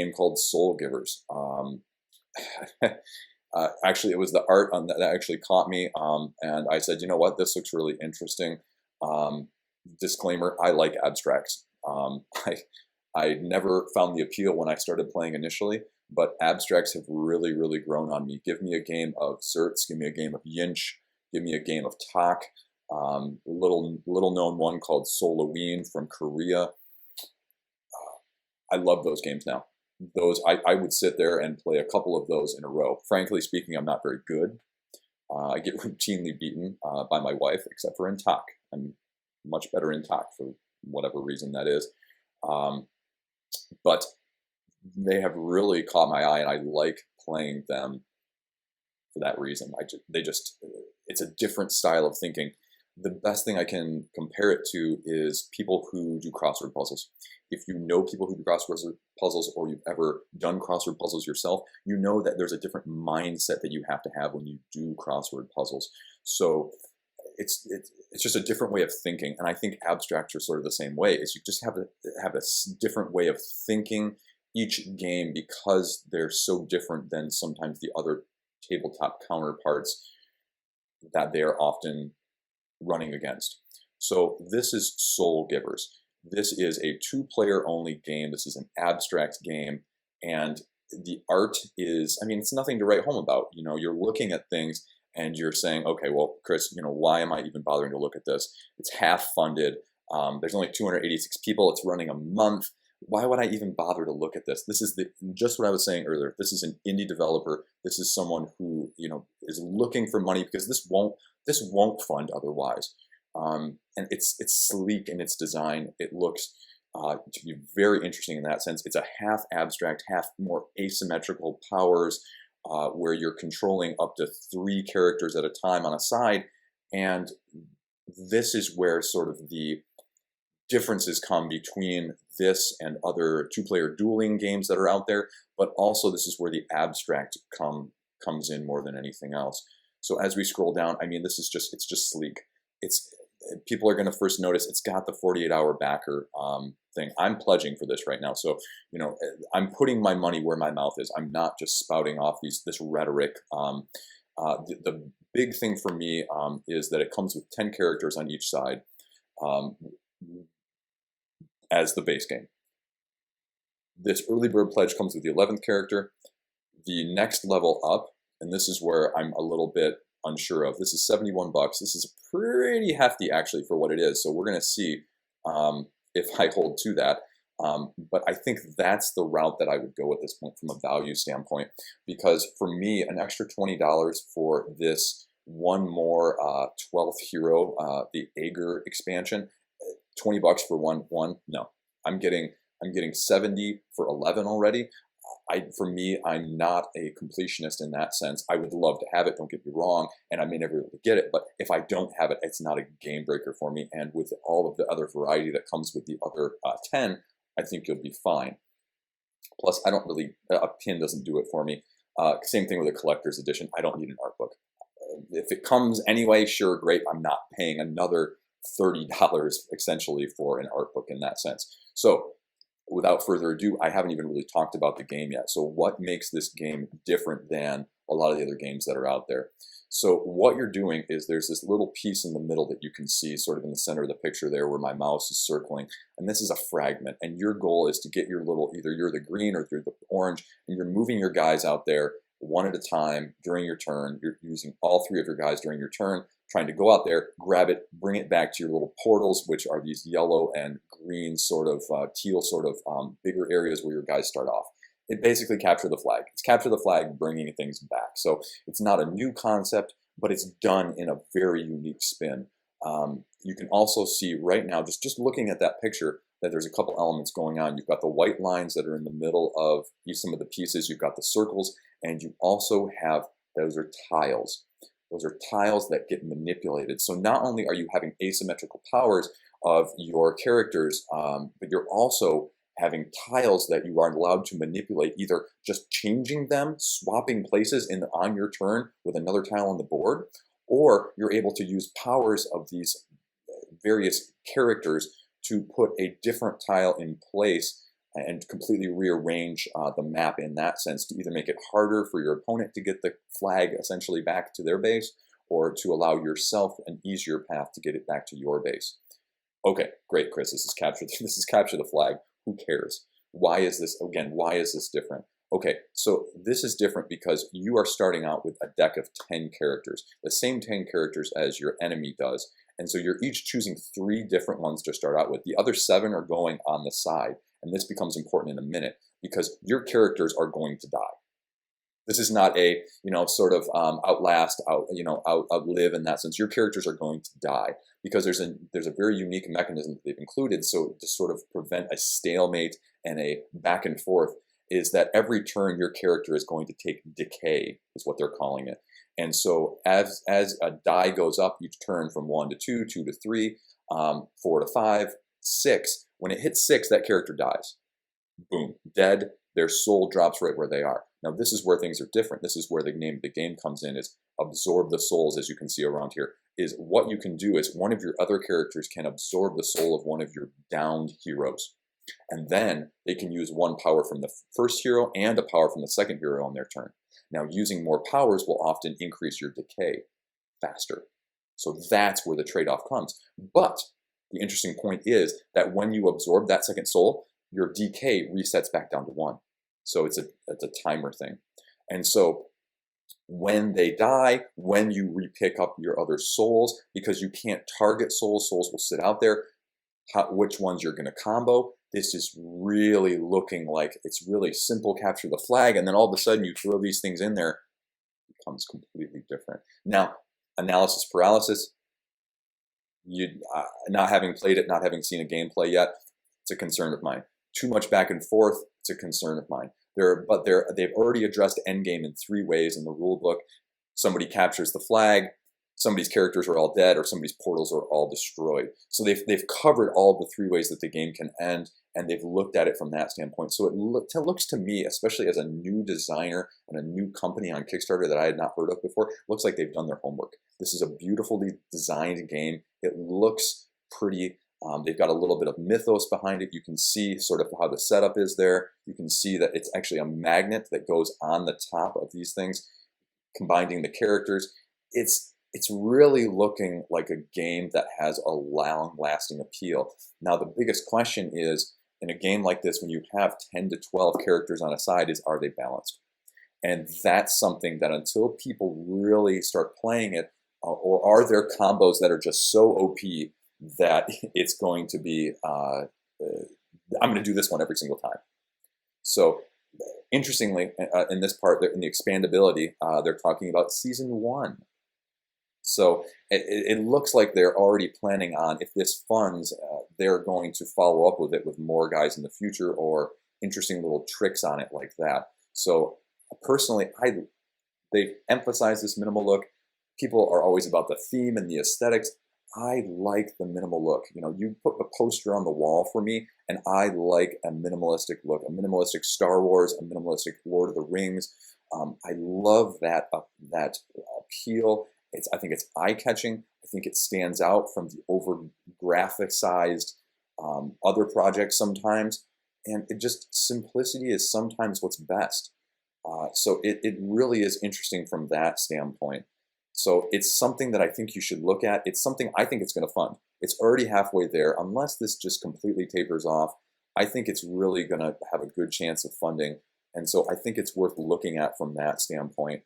game called Soulgivers. Actually, it was the art on that actually caught me, and I said, you know what, this looks really interesting. Disclaimer, I like abstracts. I never found the appeal when I started playing initially, but abstracts have really, really grown on me. Give me a game of Zerts, give me a game of Yinch, give me a game of Tak, little known one called Soloween from Korea. I love those games now. Those I would sit there and play a couple of those in a row. Frankly speaking, I'm not very good. I get routinely beaten by my wife, except for in Tak. I'm much better in Tak for whatever reason that is. But they have really caught my eye, and I like playing them for that reason. It's a different style of thinking. The best thing I can compare it to is people who do crossword puzzles. If you know people who do crossword puzzles, or you've ever done crossword puzzles yourself, you know that there's a different mindset that you have to have when you do crossword puzzles. So it's just a different way of thinking, and I think abstracts are sort of the same way. Is you just have a different way of thinking each game, because they're so different than sometimes the other tabletop counterparts that they are often running against. So this is Soulgivers. This is a 2-player only game. This is an abstract game, and the art is, I mean, it's nothing to write home about. You know, you're looking at things and you're saying, okay, well, Chris, you know, why am I even bothering to look at this? It's half funded. There's only 286 people. It's running a month. Why would I even bother to look at this? This is just what I was saying earlier. This is an indie developer. This is someone who, you know, is looking for money, because this won't fund otherwise. And it's sleek in its design. It looks to be very interesting in that sense. It's a half abstract, half more asymmetrical powers, where you're controlling up to 3 characters at a time on a side. And this is where sort of the differences come between this and other 2-player dueling games that are out there, but also this is where the abstract comes in more than anything else. So as we scroll down, I mean, it's just sleek. People are going to first notice it's got the 48-hour backer thing. I'm pledging for this right now, so you know, I'm putting my money where my mouth is. I'm not just spouting off this rhetoric. The big thing for me is that it comes with 10 characters on each side as the base game. This early bird pledge comes with the 11th character. The next level up, and this is where I'm a little bit unsure of. This is $71. This is pretty hefty actually for what it is. So we're going to see if I hold to that. But I think that's the route that I would go at this point from a value standpoint, because for me, an extra $20 for this one more 12th hero, the Aegir expansion, $20 for one. No, I'm getting 70 for 11 already. For me, I'm not a completionist in that sense. I would love to have it, don't get me wrong, and I may never be able to get it, but if I don't have it, it's not a game breaker for me. And with all of the other variety that comes with the other 10, I think you'll be fine. Plus, I don't really, a pin doesn't do it for me. Same thing with a collector's edition. I don't need an art book. If it comes anyway, sure, great. I'm not paying another $30 essentially for an art book in that sense. So without further ado, I haven't even really talked about the game yet. So what makes this game different than a lot of the other games that are out there? So what you're doing is there's this little piece in the middle that you can see sort of in the center of the picture there where my mouse is circling. And this is a fragment. And your goal is to get your little, either you're the green or you're the orange, and you're moving your guys out there one at a time during your turn. You're using all 3 of your guys during your turn, trying to go out there, grab it, bring it back to your little portals, which are these yellow and green sort of teal sort of bigger areas where your guys start off. It basically capture the flag. It's capture the flag, bringing things back. So it's not a new concept, but it's done in a very unique spin. You can also see right now, just looking at that picture, that there's a couple elements going on. You've got the white lines that are in the middle of some of the pieces. You've got the circles, and you also have, those are tiles. Those are tiles that get manipulated. So not only are you having asymmetrical powers of your characters, but you're also having tiles that you are allowed to manipulate, either just changing them, swapping places on your turn with another tile on the board, or you're able to use powers of these various characters to put a different tile in place and completely rearrange the map in that sense to either make it harder for your opponent to get the flag essentially back to their base, or to allow yourself an easier path to get it back to your base. Okay, great, Chris. This is capture the flag. Who cares? Why is this, again, why is this different? Okay, so this is different because you are starting out with a deck of 10 characters, the same 10 characters as your enemy does. And so you're each choosing 3 different ones to start out with. The other 7 are going on the side. And this becomes important in a minute because your characters are going to die. This is not a, sort of outlive in that sense. Your characters are going to die because there's a very unique mechanism that they've included. So to sort of prevent a stalemate and a back and forth is that every turn your character is going to take decay, is what they're calling it. And so as a die goes up each turn from 1 to 2, 2 to 3, 4 to 5, 6, when it hits 6, that character dies. Boom, dead. Their soul drops right where they are. Now this is where things are different. This is where the name of the game comes in, is absorb the souls, as you can see around here. Is what you can do is one of your other characters can absorb the soul of one of your downed heroes. And then they can use 1 power from the first hero and a power from the second hero on their turn. Now using more powers will often increase your decay faster. So that's where the trade-off comes. But the interesting point is that when you absorb that second soul, your decay resets back down to 1. So it's a timer thing. And so when they die, when you repick up your other souls, because you can't target souls will sit out there, which ones you're going to combo. This is really looking like it's really simple capture the flag, and then all of a sudden you throw these things in there, it becomes completely different. Now, analysis paralysis, not having played it, not having seen a gameplay yet, it's a concern of mine. Too much back and forth, it's a concern of mine. They've already addressed endgame in 3 ways in the rule book. Somebody captures the flag, somebody's characters are all dead, or somebody's portals are all destroyed. So they've covered all the 3 ways that the game can end, and they've looked at it from that standpoint. So it looks to me, especially as a new designer and a new company on Kickstarter that I had not heard of before, looks like they've done their homework. This is a beautifully designed game. It looks pretty. They've got a little bit of mythos behind it. You can see sort of how the setup is there. You can see that it's actually a magnet that goes on the top of these things, combining the characters. It's really looking like a game that has a long-lasting appeal. Now, the biggest question is, in a game like this, when you have 10 to 12 characters on a side, are they balanced? And that's something that until people really start playing it, or are there combos that are just so OP that it's going to be, I'm going to do this one every single time. So interestingly, in this part, in the expandability, they're talking about season 1. So it looks like they're already planning on, if this funds, they're going to follow up with it with more guys in the future, or interesting little tricks on it like that. So personally, they emphasize this minimal look. People are always about the theme and the aesthetics. I like the minimal look. You put a poster on the wall for me, and I like a minimalistic look, a minimalistic Star Wars, a minimalistic Lord of the Rings. I love that appeal. I think it's eye-catching. I think it stands out from the over-graphicized other projects sometimes, and simplicity is sometimes what's best. So it really is interesting from that standpoint. So it's something that I think you should look at. It's something I think it's going to fund. It's already halfway there. Unless this just completely tapers off, I think it's really going to have a good chance of funding. And so I think it's worth looking at from that standpoint.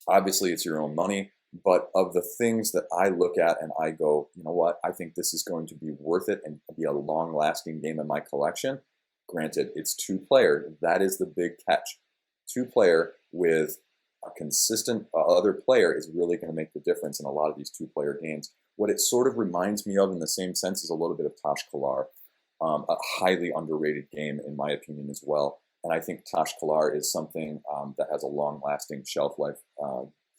Obviously, it's your own money. But of the things that I look at and I go, you know what, I think this is going to be worth it and be a long-lasting game in my collection. Granted, it's 2-player. That is the big catch. 2-player with a consistent other player is really going to make the difference in a lot of these 2-player games. What it sort of reminds me of in the same sense is a little bit of Tosh Kalar, a highly underrated game in my opinion as well. And I think Tosh Kalar is something that has a long-lasting shelf life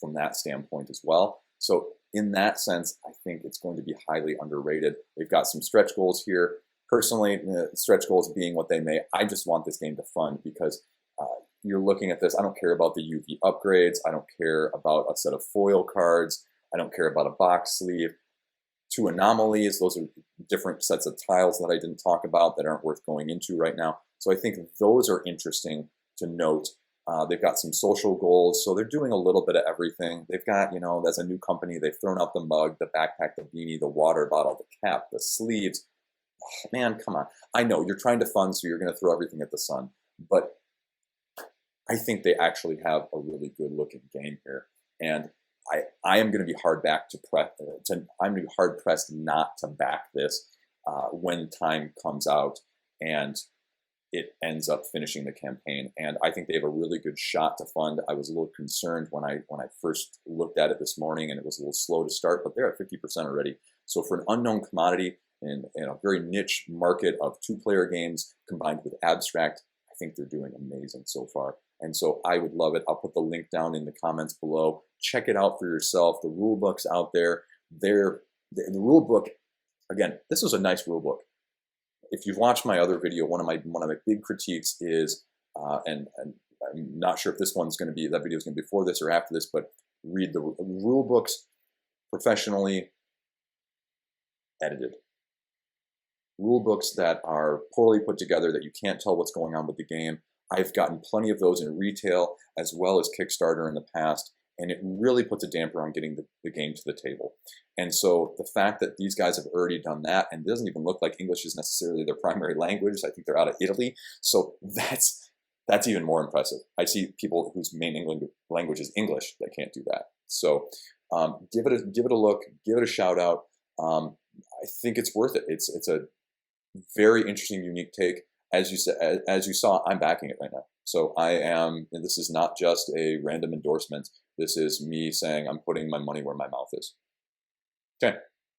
from that standpoint as well. So in that sense, I think it's going to be highly underrated. They've got some stretch goals here. Personally, stretch goals being what they may, I just want this game to fund because you're looking at this, I don't care about the UV upgrades, I don't care about a set of foil cards, I don't care about a box sleeve. 2 anomalies. Those are different sets of tiles that I didn't talk about that aren't worth going into right now. So I think those are interesting to note. They've got some social goals, so they're doing a little bit of everything. They've got, you know, as a new company, they've thrown out the mug, the backpack, the beanie, the water bottle, the cap, the sleeves. Oh, man, come on. I know you're trying to fund, so you're going to throw everything at the sun, but I think they actually have a really good looking game here. And I am going to be hard pressed not to back this when time comes out and it ends up finishing the campaign. And I think they have a really good shot to fund. I was a little concerned when I first looked at it this morning, and it was a little slow to start, but they're at 50% already. So for an unknown commodity in a very niche market of 2-player games combined with abstract, I think they're doing amazing so far. And so I would love it. I'll put the link down in the comments below. Check it out for yourself. The rule book's out there. The rule book, again, this was a nice rule book. If you've watched my other video, one of my big critiques is, and I'm not sure if this one's going to be, that video is going to be before this or after this, but read the rule books professionally edited. Rule books that are poorly put together, that you can't tell what's going on with the game. I've gotten plenty of those in retail as well as Kickstarter in the past, and it really puts a damper on getting the game to the table. And so the fact that these guys have already done that, and it doesn't even look like English is necessarily their primary language. I think they're out of Italy. So that's even more impressive. I see people whose main language is English that can't do that. So give it a look, give it a shout out. I think it's worth it. It's a very interesting, unique take. As you saw, I'm backing it right now. So I am, and this is not just a random endorsement. This is me saying I'm putting my money where my mouth is. Okay.